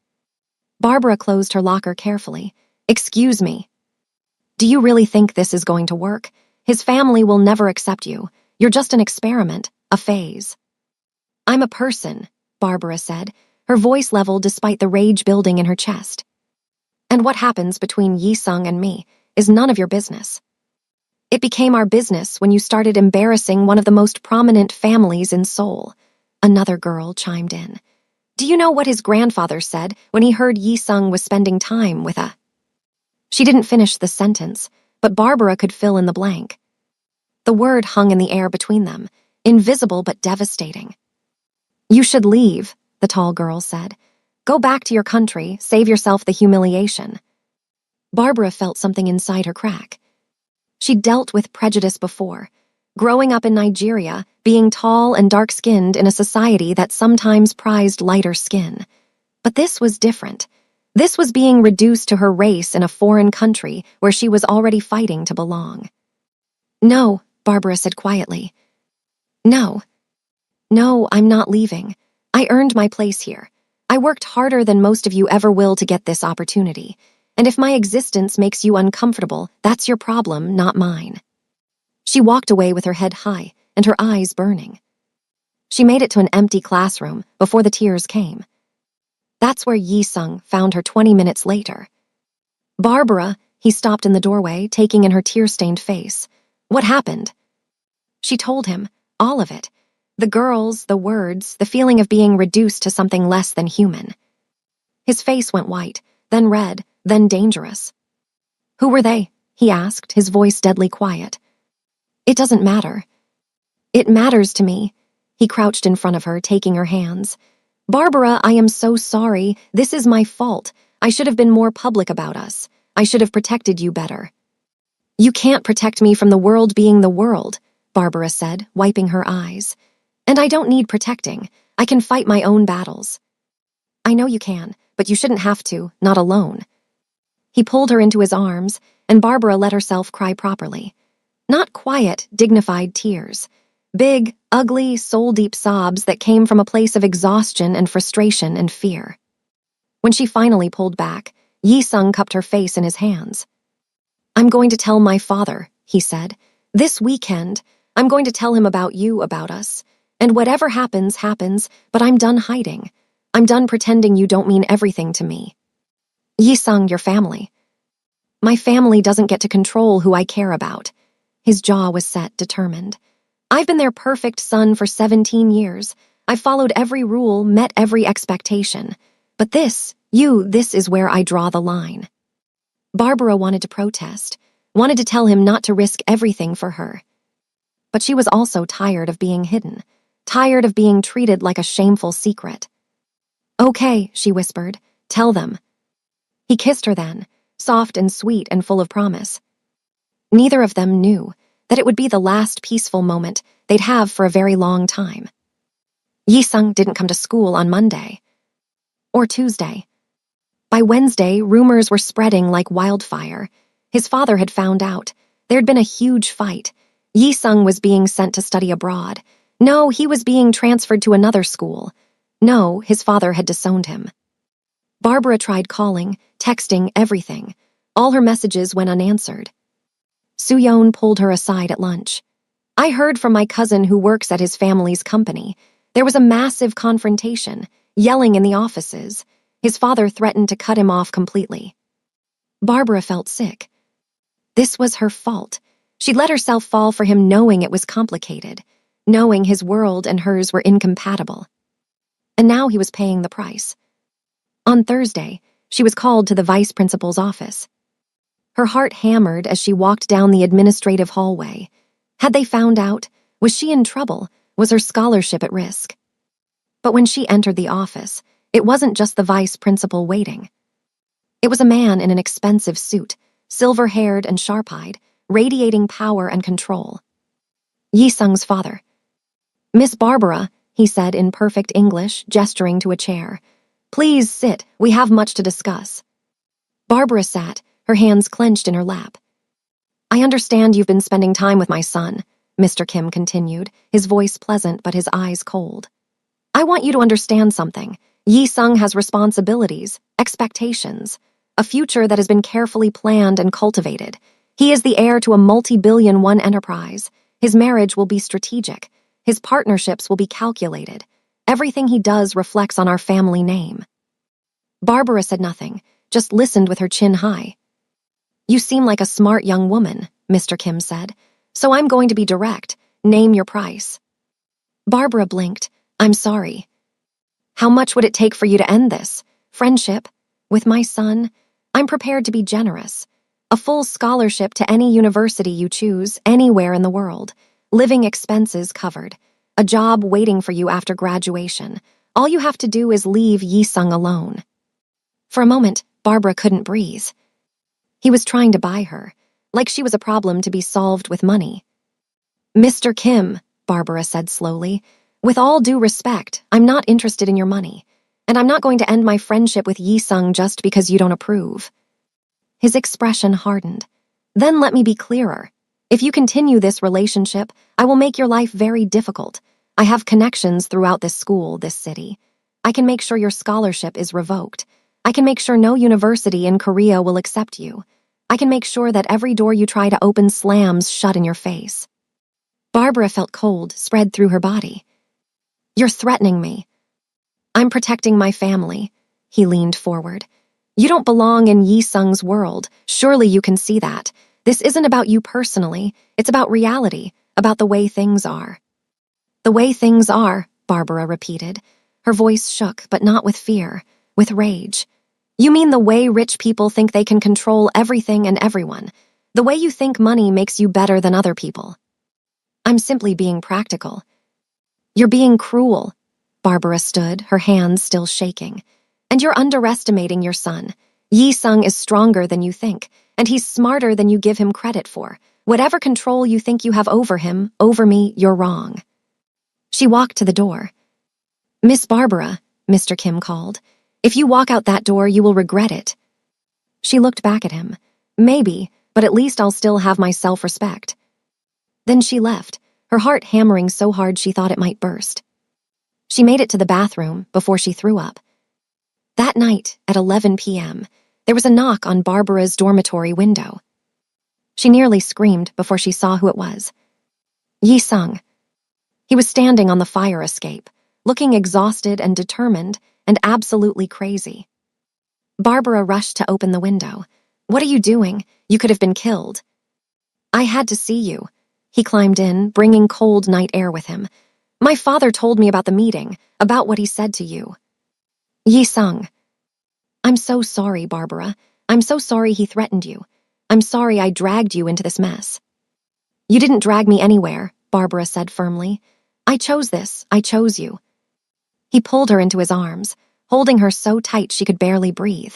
Barbara closed her locker carefully. Excuse me. Do you really think this is going to work? His family will never accept you. You're just an experiment, a phase. I'm a person, Barbara said, her voice level despite the rage building in her chest. And what happens between Yi-sung and me is none of your business. It became our business when you started embarrassing one of the most prominent families in Seoul. Another girl chimed in. Do you know what his grandfather said when he heard Yi-sung was spending time with a... She didn't finish the sentence, but Barbara could fill in the blank. The word hung in the air between them, invisible but devastating. You should leave, the tall girl said. Go back to your country, save yourself the humiliation. Barbara felt something inside her crack. She'd dealt with prejudice before, growing up in Nigeria, being tall and dark-skinned in a society that sometimes prized lighter skin. But this was different. This was being reduced to her race in a foreign country where she was already fighting to belong. No, Barbara said quietly. No. No, I'm not leaving. I earned my place here. I worked harder than most of you ever will to get this opportunity. And if my existence makes you uncomfortable, that's your problem, not mine. She walked away with her head high and her eyes burning. She made it to an empty classroom before the tears came. That's where Yi-sung found her 20 minutes later. Barbara, he stopped in the doorway, taking in her tear-stained face. What happened? She told him, all of it. The girls, the words, the feeling of being reduced to something less than human. His face went white, then red, then dangerous. Who were they? He asked, his voice deadly quiet. It doesn't matter. It matters to me. He crouched in front of her, taking her hands. Barbara, I am so sorry. This is my fault. I should have been more public about us. I should have protected you better. You can't protect me from the world being the world, Barbara said, wiping her eyes. And I don't need protecting. I can fight my own battles. I know you can, but you shouldn't have to, not alone. He pulled her into his arms, and Barbara let herself cry properly. Not quiet, dignified tears. Big, ugly, soul-deep sobs that came from a place of exhaustion and frustration and fear. When she finally pulled back, Yi-sung cupped her face in his hands. I'm going to tell my father, he said. This weekend, I'm going to tell him about you, about us. And whatever happens, happens, but I'm done hiding. I'm done pretending you don't mean everything to me. Yi-sung, your family. My family doesn't get to control who I care about. His jaw was set, determined. I've been their perfect son for 17 years. I've followed every rule, met every expectation. But this is where I draw the line. Barbara wanted to protest, wanted to tell him not to risk everything for her. But she was also tired of being hidden, tired of being treated like a shameful secret. Okay, she whispered, tell them. He kissed her then, soft and sweet and full of promise. Neither of them knew that it would be the last peaceful moment they'd have for a very long time. Yi-sung didn't come to school on Monday. Or Tuesday. By Wednesday, rumors were spreading like wildfire. His father had found out. There'd been a huge fight. Yi-sung was being sent to study abroad. No, he was being transferred to another school. No, his father had disowned him. Barbara tried calling, texting, everything. All her messages went unanswered. Soo-yeon pulled her aside at lunch. I heard from my cousin who works at his family's company. There was a massive confrontation, yelling in the offices. His father threatened to cut him off completely. Barbara felt sick. This was her fault. She'd let herself fall for him knowing it was complicated, knowing his world and hers were incompatible. And now he was paying the price. On Thursday, she was called to the vice principal's office. Her heart hammered as she walked down the administrative hallway. Had they found out? Was she in trouble? Was her scholarship at risk? But when she entered the office, it wasn't just the vice principal waiting. It was a man in an expensive suit, silver-haired and sharp-eyed, radiating power and control. Yi-sung's father. Miss Barbara, he said in perfect English, gesturing to a chair. Please sit, we have much to discuss. Barbara sat, her hands clenched in her lap. I understand you've been spending time with my son, Mr. Kim continued, his voice pleasant but his eyes cold. I want you to understand something. Yi-sung has responsibilities, expectations, a future that has been carefully planned and cultivated. He is the heir to a multi-billion-won enterprise. His marriage will be strategic. His partnerships will be calculated. Everything he does reflects on our family name. Barbara said nothing, just listened with her chin high. You seem like a smart young woman, Mr. Kim said, so I'm going to be direct. Name your price. Barbara blinked. I'm sorry. How much would it take for you to end this? Friendship? With my son? I'm prepared to be generous. A full scholarship to any university you choose, anywhere in the world. Living expenses covered. A job waiting for you after graduation. All you have to do is leave Yi-sung alone. For a moment, Barbara couldn't breathe. He was trying to buy her, like she was a problem to be solved with money. Mr. Kim, Barbara said slowly, with all due respect, I'm not interested in your money, and I'm not going to end my friendship with Yi-sung just because you don't approve. His expression hardened. Then let me be clearer. If you continue this relationship, I will make your life very difficult. I have connections throughout this school, this city. I can make sure your scholarship is revoked. I can make sure no university in Korea will accept you. I can make sure that every door you try to open slams shut in your face. Barbara felt cold spread through her body. You're threatening me. I'm protecting my family. He leaned forward. You don't belong in Yi-sung's world. Surely you can see that. This isn't about you personally. It's about reality, about the way things are. The way things are, Barbara repeated. Her voice shook, but not with fear, with rage. You mean the way rich people think they can control everything and everyone. The way you think money makes you better than other people. I'm simply being practical. You're being cruel. Barbara stood, her hands still shaking. And you're underestimating your son. Yi-sung is stronger than you think, and he's smarter than you give him credit for. Whatever control you think you have over him, over me, you're wrong. She walked to the door. Miss Barbara, Mr. Kim called. If you walk out that door, you will regret it. She looked back at him. Maybe, but at least I'll still have my self-respect. Then she left, her heart hammering so hard she thought it might burst. She made it to the bathroom before she threw up. That night, at 11 p.m., there was a knock on Barbara's dormitory window. She nearly screamed before she saw who it was. Yi-sung. He was standing on the fire escape, looking exhausted and determined and absolutely crazy. Barbara rushed to open the window. "What are you doing? You could have been killed." "I had to see you." He climbed in, bringing cold night air with him. "My father told me about the meeting, about what he said to you." Yi-sung. "I'm so sorry, Barbara. I'm so sorry he threatened you. I'm sorry I dragged you into this mess." "You didn't drag me anywhere," Barbara said firmly. "I chose this. I chose you." He pulled her into his arms, holding her so tight she could barely breathe.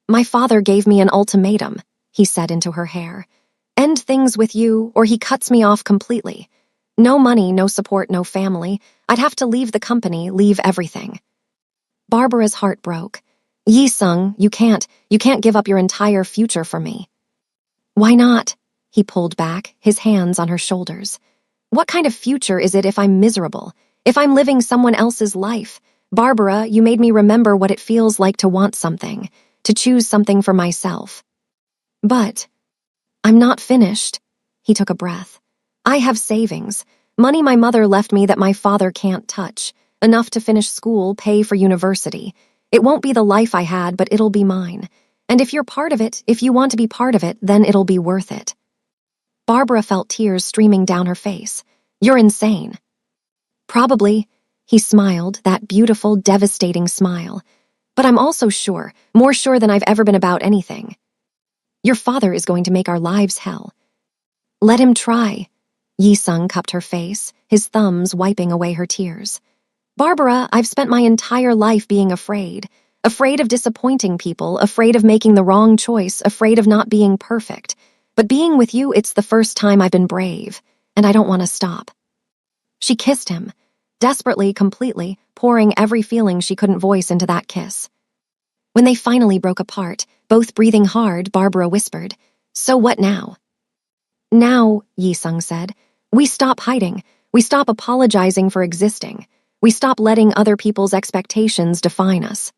"My father gave me an ultimatum," he said into her hair. "End things with you, or he cuts me off completely. No money, no support, no family. I'd have to leave the company, leave everything." Barbara's heart broke. "Yi-sung, you can't give up your entire future for me." "Why not?" He pulled back, his hands on her shoulders. "What kind of future is it if I'm miserable? If I'm living someone else's life? Barbara, you made me remember what it feels like to want something, to choose something for myself." "But I'm not finished." He took a breath. "I have savings, money my mother left me that my father can't touch, enough to finish school, pay for university. It won't be the life I had, but it'll be mine. And if you're part of it, if you want to be part of it, then it'll be worth it." Barbara felt tears streaming down her face. "You're insane." "Probably," he smiled, that beautiful, devastating smile. "But I'm also sure, more sure than I've ever been about anything. Your father is going to make our lives hell." "Let him try." Yi-sung cupped her face, his thumbs wiping away her tears. "Barbara, I've spent my entire life being afraid. Afraid of disappointing people, afraid of making the wrong choice, afraid of not being perfect. But being with you, it's the first time I've been brave, and I don't want to stop." She kissed him, desperately, completely, pouring every feeling she couldn't voice into that kiss. When they finally broke apart, both breathing hard, Barbara whispered, "So what now?" "Now," Yi-sung said, "we stop hiding. We stop apologizing for existing. We stop letting other people's expectations define us.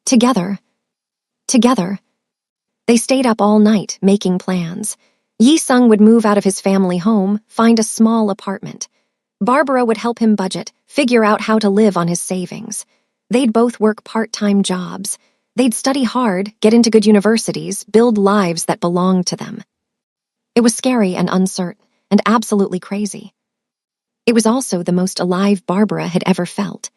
Together." Together. They stayed up all night, making plans. Yi-sung would move out of his family home, find a small apartment. Barbara would help him budget, figure out how to live on his savings. They'd both work part-time jobs. They'd study hard, get into good universities, build lives that belonged to them. It was scary and uncertain, and absolutely crazy. It was also the most alive Barbara had ever felt.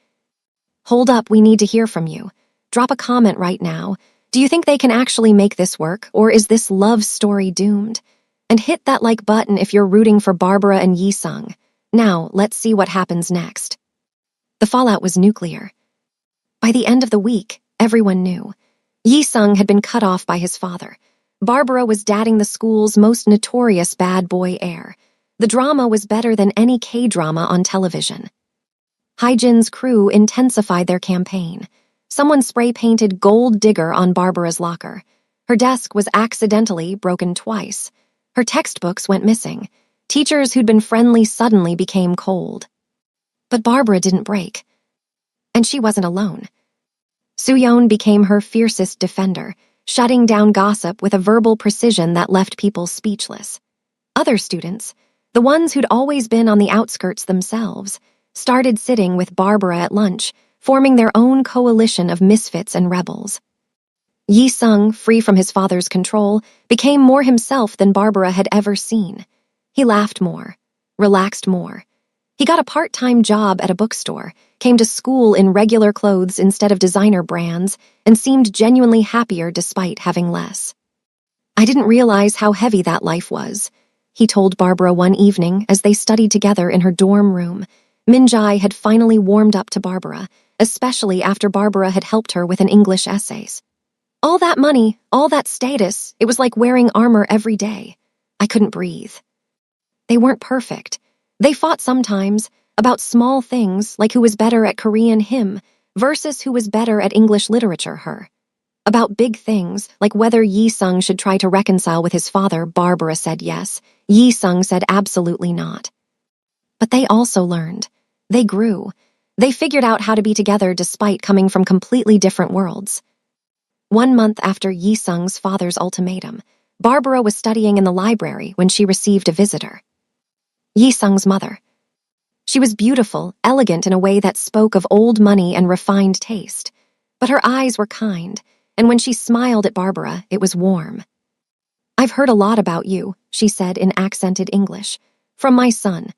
"Hold up, we need to hear from you. Drop a comment right now. Do you think they can actually make this work, or is this love story doomed? And hit that like button if you're rooting for Barbara and Yi-sung. Now, let's see what happens next." The fallout was nuclear. By the end of the week, everyone knew. Yi-sung had been cut off by his father. Barbara was dating the school's most notorious bad boy Heir. The drama was better than any K-drama on television. Hyejin's crew intensified their campaign. Someone spray-painted "Gold Digger" on Barbara's locker. Her desk was accidentally broken twice. Her textbooks went missing. Teachers who'd been friendly suddenly became cold. But Barbara didn't break. And she wasn't alone. Soo-yeon became her fiercest defender, shutting down gossip with a verbal precision that left people speechless. Other students, the ones who'd always been on the outskirts themselves, started sitting with Barbara at lunch, forming their own coalition of misfits and rebels. Yi-sung, free from his father's control, became more himself than Barbara had ever seen. He laughed more, relaxed more. He got a part-time job at a bookstore, came to school in regular clothes instead of designer brands, and seemed genuinely happier despite having less. "I didn't realize how heavy that life was," he told Barbara one evening as they studied together in her dorm room. Min-jae had finally warmed up to Barbara, especially after Barbara had helped her with an English essays. "All that money, all that status, it was like wearing armor every day. I couldn't breathe." They weren't perfect. They fought sometimes, about small things like who was better at Korean him versus who was better at English literature her. About big things, like whether Yi-sung should try to reconcile with his father. Barbara said yes. Yi-sung said absolutely not. But they also learned. They grew. They figured out how to be together despite coming from completely different worlds. 1 month after Yi-sung's father's ultimatum, Barbara was studying in the library when she received a visitor. Yi Sung's mother. She was beautiful, elegant in a way that spoke of old money and refined taste. But her eyes were kind, and when she smiled at Barbara, it was warm. "I've heard a lot about you," she said in accented English. "From my son."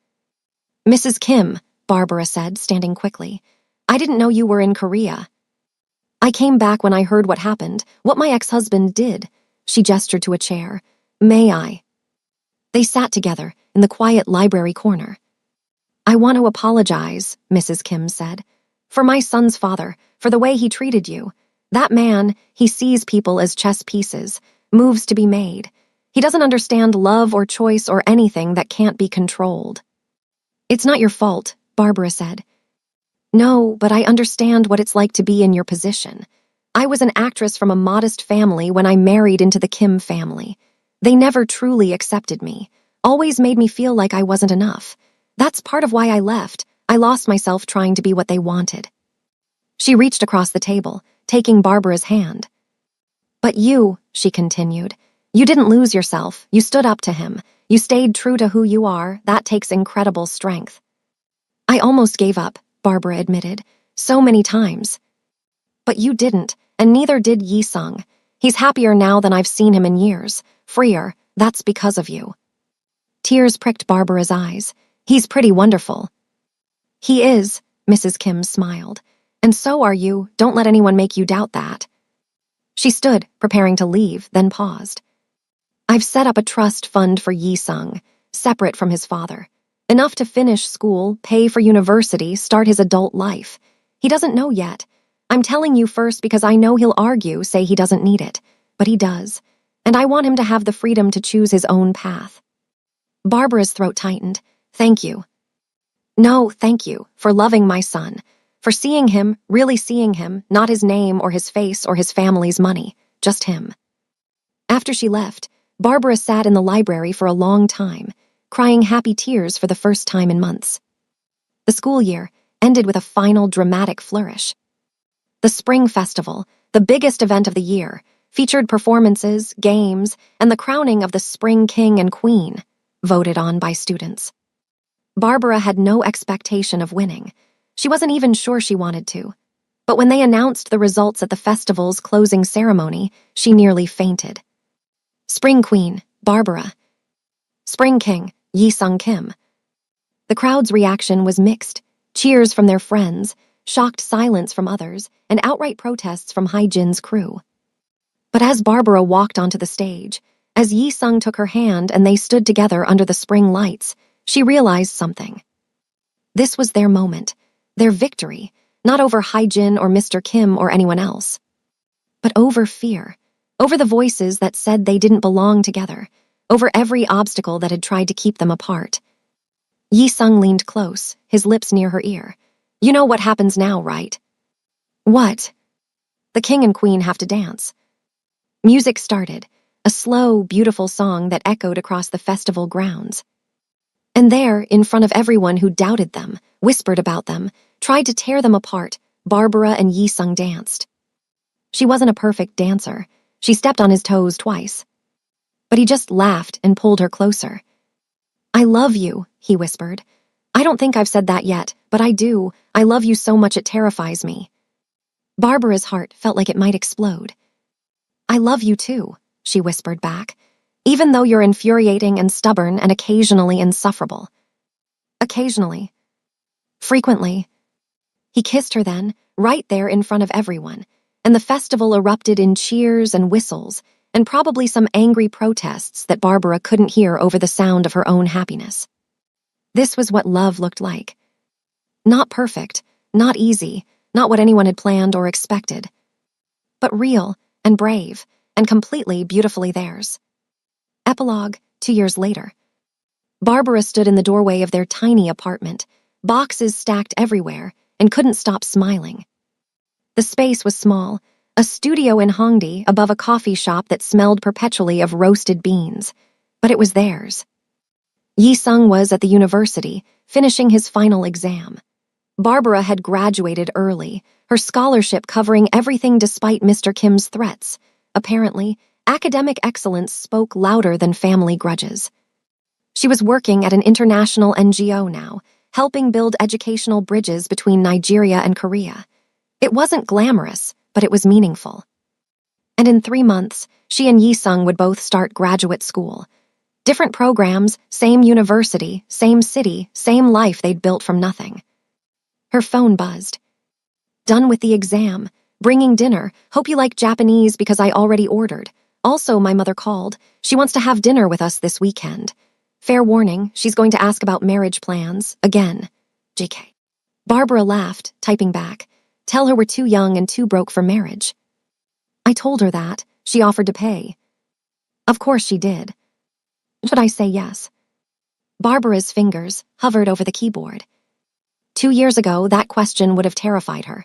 "Mrs. Kim," Barbara said, standing quickly. "I didn't know you were in Korea." "I came back when I heard what happened, what my ex-husband did." She gestured to a chair. "May I?" They sat together in the quiet library corner. "I want to apologize," Mrs. Kim said, "for my son's father, for the way he treated you. That man, he sees people as chess pieces, moves to be made. He doesn't understand love or choice or anything that can't be controlled." "It's not your fault," Barbara said. "No, but I understand what it's like to be in your position. I was an actress from a modest family when I married into the Kim family. They never truly accepted me, always made me feel like I wasn't enough. That's part of why I left. I lost myself trying to be what they wanted." She reached across the table, taking Barbara's hand. "But you," she continued, "you didn't lose yourself. You stood up to him. You stayed true to who you are. That takes incredible strength." "I almost gave up," Barbara admitted, "so many times." "But you didn't, and neither did Yi Sung. He's happier now than I've seen him in years. Freer. That's because of you." Tears pricked Barbara's eyes. "He's pretty wonderful." "He is," Mrs. Kim smiled. "And so are you. Don't let anyone make you doubt that." She stood, preparing to leave, then paused. "I've set up a trust fund for Yi Sung, separate from his father. Enough to finish school, pay for university, start his adult life. He doesn't know yet. I'm telling you first because I know he'll argue, say he doesn't need it. But he does. And I want him to have the freedom to choose his own path." Barbara's throat tightened. "Thank you." "No, thank you, for loving my son. For seeing him, really seeing him, not his name or his face or his family's money, just him." After she left, Barbara sat in the library for a long time, crying happy tears for the first time in months. The school year ended with a final dramatic flourish. The Spring Festival, the biggest event of the year, featured performances, games, and the crowning of the Spring King and Queen, voted on by students. Barbara had no expectation of winning. She wasn't even sure she wanted to. But when they announced the results at the festival's closing ceremony, she nearly fainted. Spring Queen, Barbara. Spring King, Yi Sung Kim. The crowd's reaction was mixed. Cheers from their friends, shocked silence from others, and outright protests from Hae-jin's crew. But as Barbara walked onto the stage, as Yi Sung took her hand and they stood together under the spring lights, she realized something. This was their moment, their victory, not over Hae-jin or Mr. Kim or anyone else, but over fear, over the voices that said they didn't belong together, over every obstacle that had tried to keep them apart. Yi Sung leaned close, his lips near her ear. "You know what happens now, right?" "What?" "The king and queen have to dance." Music started, a slow, beautiful song that echoed across the festival grounds. And there, in front of everyone who doubted them, whispered about them, tried to tear them apart, Barbara and Yi Sung danced. She wasn't a perfect dancer. She stepped on his toes twice. But he just laughed and pulled her closer. "I love you," he whispered. "I don't think I've said that yet, but I do. I love you so much it terrifies me." Barbara's heart felt like it might explode. "I love you too," she whispered back, "even though you're infuriating and stubborn and occasionally insufferable." Occasionally. Frequently. He kissed her then, right there in front of everyone, and the festival erupted in cheers and whistles, and probably some angry protests that Barbara couldn't hear over the sound of her own happiness. This was what love looked like. Not perfect, not easy, not what anyone had planned or expected, but real and brave and completely beautifully theirs. Epilogue, 2 years later. Barbara stood in the doorway of their tiny apartment, boxes stacked everywhere, and couldn't stop smiling. The space was small, a studio in Hongdae above a coffee shop that smelled perpetually of roasted beans, but it was theirs. Yi Sung was at the university, finishing his final exam. Barbara had graduated early, her scholarship covering everything despite Mr. Kim's threats. Apparently, academic excellence spoke louder than family grudges. She was working at an international NGO now, helping build educational bridges between Nigeria and Korea. It wasn't glamorous, but it was meaningful. And in 3 months, she and Yi-sung would both start graduate school. Different programs, same university, same city, same life they'd built from nothing. Her phone buzzed. Done with the exam. Bringing dinner. Hope you like Japanese because I already ordered. Also, my mother called. She wants to have dinner with us this weekend. Fair warning, she's going to ask about marriage plans, again. JK. Barbara laughed, typing back. Tell her we're too young and too broke for marriage. I told her that. She offered to pay. Of course she did. Should I say yes? Barbara's fingers hovered over the keyboard. 2 years ago, that question would have terrified her.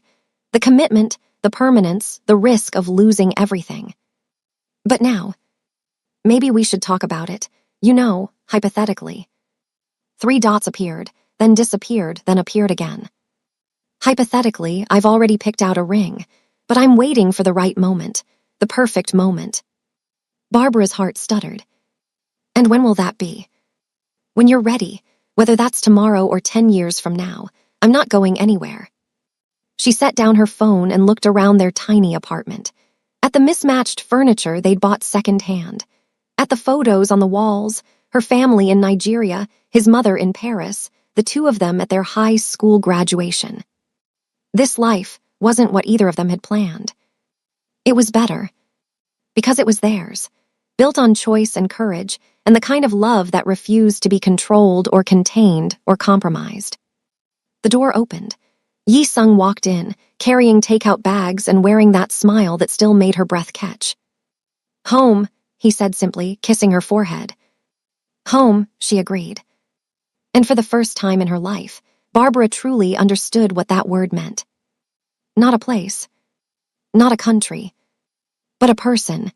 The commitment, the permanence, the risk of losing everything. But now, maybe we should talk about it. You know, hypothetically. 3 dots appeared, then disappeared, then appeared again. Hypothetically, I've already picked out a ring, but I'm waiting for the right moment, the perfect moment. Barbara's heart stuttered. And when will that be? When you're ready, whether that's tomorrow or 10 years from now, I'm not going anywhere. She set down her phone and looked around their tiny apartment. At the mismatched furniture they'd bought secondhand. At the photos on the walls, her family in Nigeria, his mother in Paris, the 2 of them at their high school graduation. This life wasn't what either of them had planned. It was better. Because it was theirs, built on choice and courage, and the kind of love that refused to be controlled or contained or compromised. The door opened. Yi-sung walked in, carrying takeout bags and wearing that smile that still made her breath catch. Home, he said simply, kissing her forehead. Home, she agreed. And for the first time in her life, Barbara truly understood what that word meant. Not a place, not a country, but a person.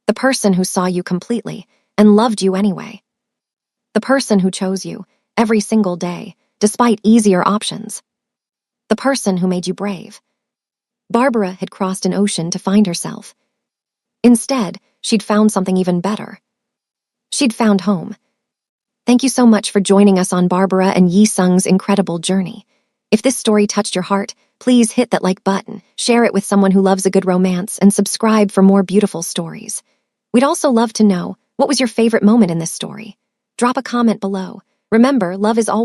The person who saw you completely and loved you anyway. The person who chose you every single day, despite easier options. The person who made you brave. Barbara had crossed an ocean to find herself. Instead, she'd found something even better. She'd found home. Thank you so much for joining us on Barbara and Yi-sung's incredible journey. If this story touched your heart, please hit that like button, share it with someone who loves a good romance, and subscribe for more beautiful stories. We'd also love to know, what was your favorite moment in this story? Drop a comment below. Remember, love is always